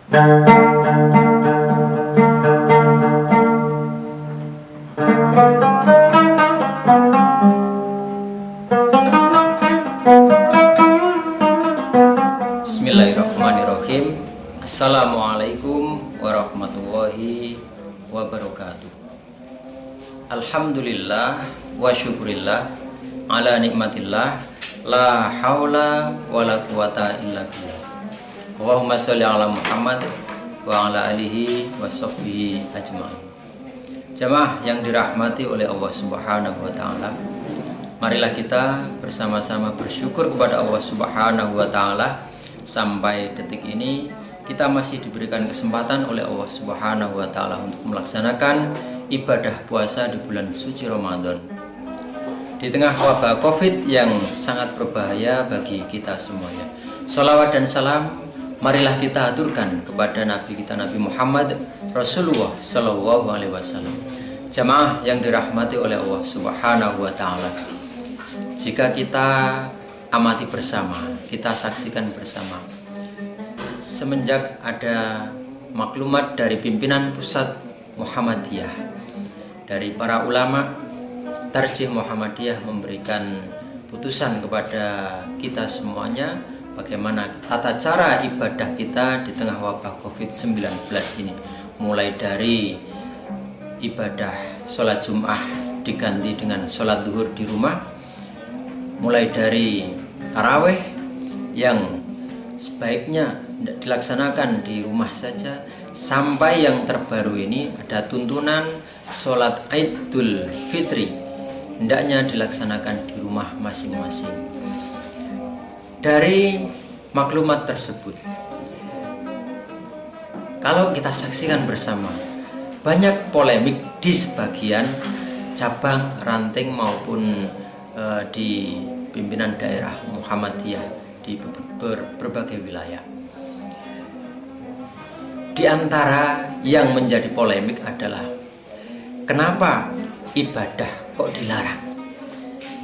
Bismillahirrahmanirrahim. Assalamualaikum warahmatullahi wabarakatuh. Alhamdulillah wa syukurillah ala nikmatillah, la haula wa la quwata illa billah. Allahumma sholli ala Muhammad wa ala alihi wa sahbihi ajma'in. Jamaah yang dirahmati oleh Allah Subhanahu wa taala, marilah kita bersama-sama bersyukur kepada Allah Subhanahu wa taala. Sampai detik ini kita masih diberikan kesempatan oleh Allah Subhanahu wa taala untuk melaksanakan ibadah puasa di bulan suci Ramadan. Di tengah wabah Covid yang sangat berbahaya bagi kita semuanya. Sholawat dan salam marilah kita aturkan kepada Nabi kita, Nabi Muhammad Rasulullah Sallallahu Alaihi Wasallam. Jamaah yang dirahmati oleh Allah Subhanahu Wa Taala, jika kita amati bersama, kita saksikan bersama, semenjak ada maklumat dari pimpinan pusat Muhammadiyah, dari para ulama Tarjih Muhammadiyah memberikan putusan kepada kita semuanya bagaimana tata cara ibadah kita di tengah wabah COVID-19 ini, mulai dari ibadah sholat Jum'ah diganti dengan sholat duhur di rumah, mulai dari taraweh yang sebaiknya dilaksanakan di rumah saja, sampai yang terbaru ini ada tuntunan sholat Idul Fitri hendaknya dilaksanakan di rumah masing-masing. Dari maklumat tersebut, kalau kita saksikan bersama, banyak polemik di sebagian cabang, ranting maupun di pimpinan daerah Muhammadiyah di berbagai wilayah. Di antara yang menjadi polemik adalah kenapa ibadah kok dilarang?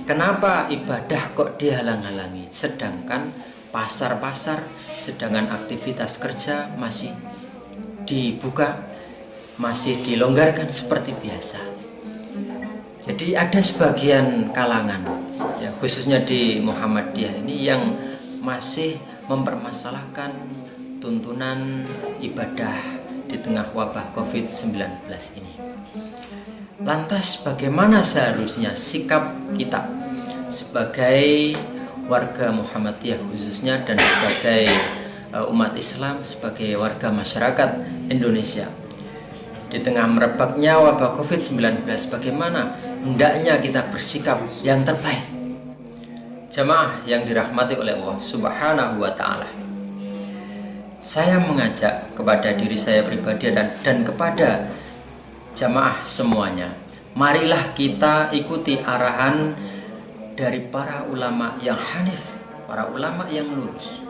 Kenapa ibadah kok dihalang-halangi? Sedangkan pasar-pasar, sedangkan aktivitas kerja masih dibuka, masih dilonggarkan seperti biasa. Jadi ada sebagian kalangan, ya, khususnya di Muhammadiyah ini, yang masih mempermasalahkan tuntunan ibadah di tengah wabah COVID-19 ini. Lantas bagaimana seharusnya sikap kita sebagai warga Muhammadiyah khususnya, dan sebagai umat Islam, sebagai warga masyarakat Indonesia di tengah merebaknya wabah COVID-19? Bagaimana hendaknya kita bersikap yang terbaik? Jamaah yang dirahmati oleh Allah Subhanahu wa taala, saya mengajak kepada diri saya pribadi dan kepada jamaah semuanya, marilah kita ikuti arahan dari para ulama yang hanif, para ulama yang lurus,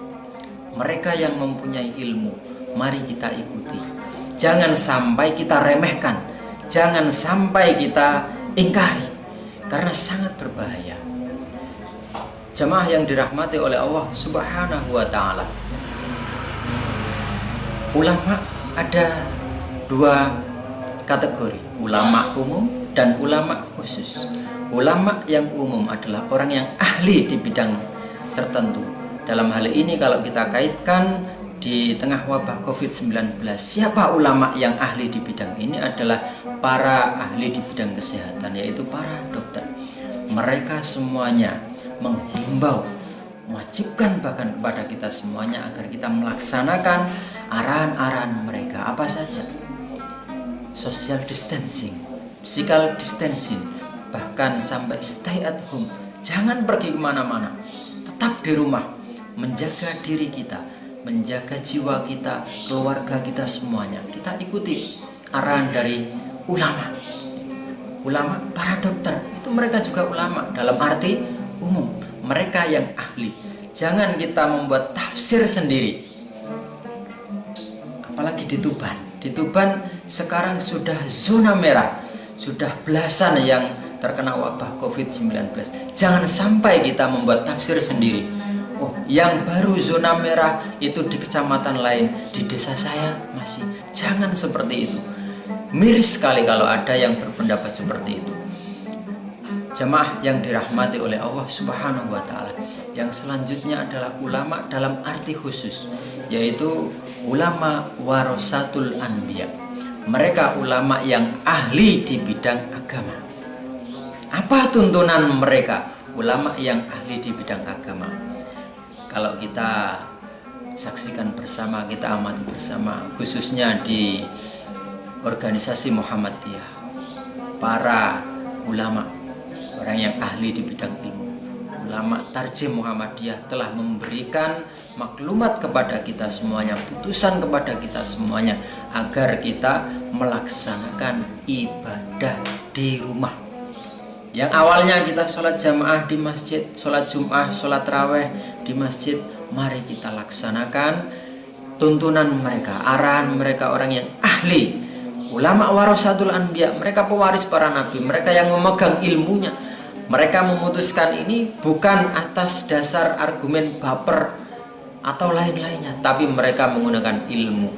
mereka yang mempunyai ilmu. Mari kita ikuti, jangan sampai kita remehkan, jangan sampai kita ingkari, karena sangat berbahaya. Jamaah yang dirahmati oleh Allah Subhanahu wa taala, ulama ada dua kategori, ulama umum dan ulama khusus. Ulama yang umum adalah orang yang ahli di bidang tertentu. Dalam hal ini kalau kita kaitkan di tengah wabah COVID-19, siapa ulama yang ahli di bidang ini? Adalah para ahli di bidang kesehatan, yaitu para dokter. Mereka semuanya menghimbau, mewajibkan bahkan kepada kita semuanya agar kita melaksanakan arahan-arahan mereka. Apa saja? Social distancing, physical distancing, bahkan sampai stay at home, jangan pergi kemana-mana, tetap di rumah, menjaga diri kita, menjaga jiwa kita, keluarga kita semuanya. Kita ikuti arahan dari ulama, para dokter, itu mereka juga ulama dalam arti umum, mereka yang ahli. Jangan kita membuat tafsir sendiri, apalagi di Tuban. Di Tuban sekarang sudah zona merah, sudah belasan yang terkena wabah COVID-19. Jangan sampai kita membuat tafsir sendiri. Oh, yang baru zona merah itu di kecamatan lain, di desa saya masih. Jangan seperti itu. Miris sekali kalau ada yang berpendapat seperti itu. Jamaah yang dirahmati oleh Allah Subhanahu wa taala. Yang selanjutnya adalah ulama dalam arti khusus, yaitu ulama warasatul anbiya. Mereka ulama yang ahli di bidang agama. Apa tuntunan mereka? Ulama yang ahli di bidang agama. Kalau kita saksikan bersama, kita amati bersama, khususnya di organisasi Muhammadiyah, para ulama, orang yang ahli di bidang ilmu, ulama Tarjim Muhammadiyah telah memberikan maklumat kepada kita semuanya, putusan kepada kita semuanya, agar kita melaksanakan ibadah di rumah. Yang awalnya kita sholat jamaah di masjid, sholat Jum'ah, sholat raweh di masjid, mari kita laksanakan tuntunan mereka, arahan mereka, orang yang ahli. Ulama warasatul anbiya, mereka pewaris para nabi, mereka yang memegang ilmunya. Mereka memutuskan ini bukan atas dasar argumen baper atau lain-lainnya, tapi mereka menggunakan ilmu.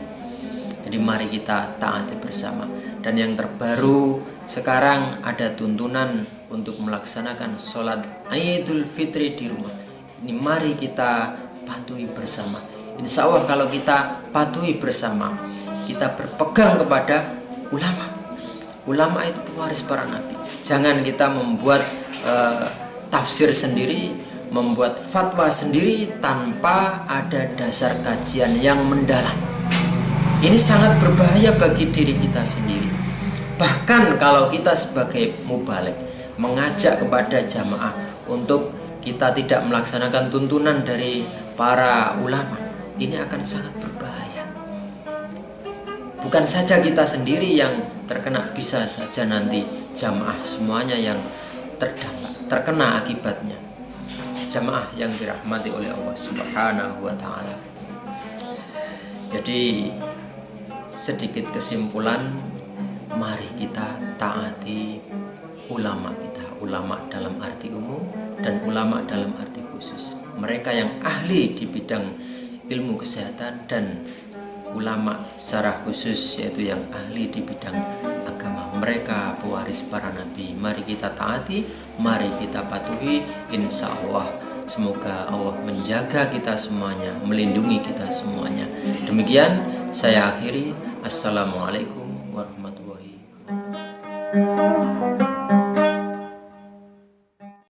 Jadi mari kita taati bersama. Dan yang terbaru sekarang ada tuntunan untuk melaksanakan sholat Idul Fitri di rumah. Ini mari kita patuhi bersama. Insya Allah kalau kita patuhi bersama, kita berpegang kepada ulama. Ulama itu pewaris para nabi. Jangan kita membuat tafsir sendiri, membuat fatwa sendiri tanpa ada dasar kajian yang mendalam. Ini sangat berbahaya bagi diri kita sendiri. Bahkan kalau kita sebagai mubalik mengajak kepada jamaah untuk kita tidak melaksanakan tuntunan dari para ulama, ini akan sangat berbahaya. Bukan saja kita sendiri yang terkena, bisa saja nanti jamaah semuanya yang terdampak, terkena akibatnya. Jamaah yang dirahmati oleh Allah Subhanahu wa taala. Jadi sedikit kesimpulan, mari kita taati ulama kita, ulama dalam arti umum dan ulama dalam arti khusus. Mereka yang ahli di bidang ilmu kesehatan dan ulama secara khusus yaitu yang ahli di bidang agama. Mereka pewaris para nabi. Mari kita taati, mari kita patuhi. Insya Allah semoga Allah menjaga kita semuanya, melindungi kita semuanya. Demikian saya akhiri. Assalamualaikum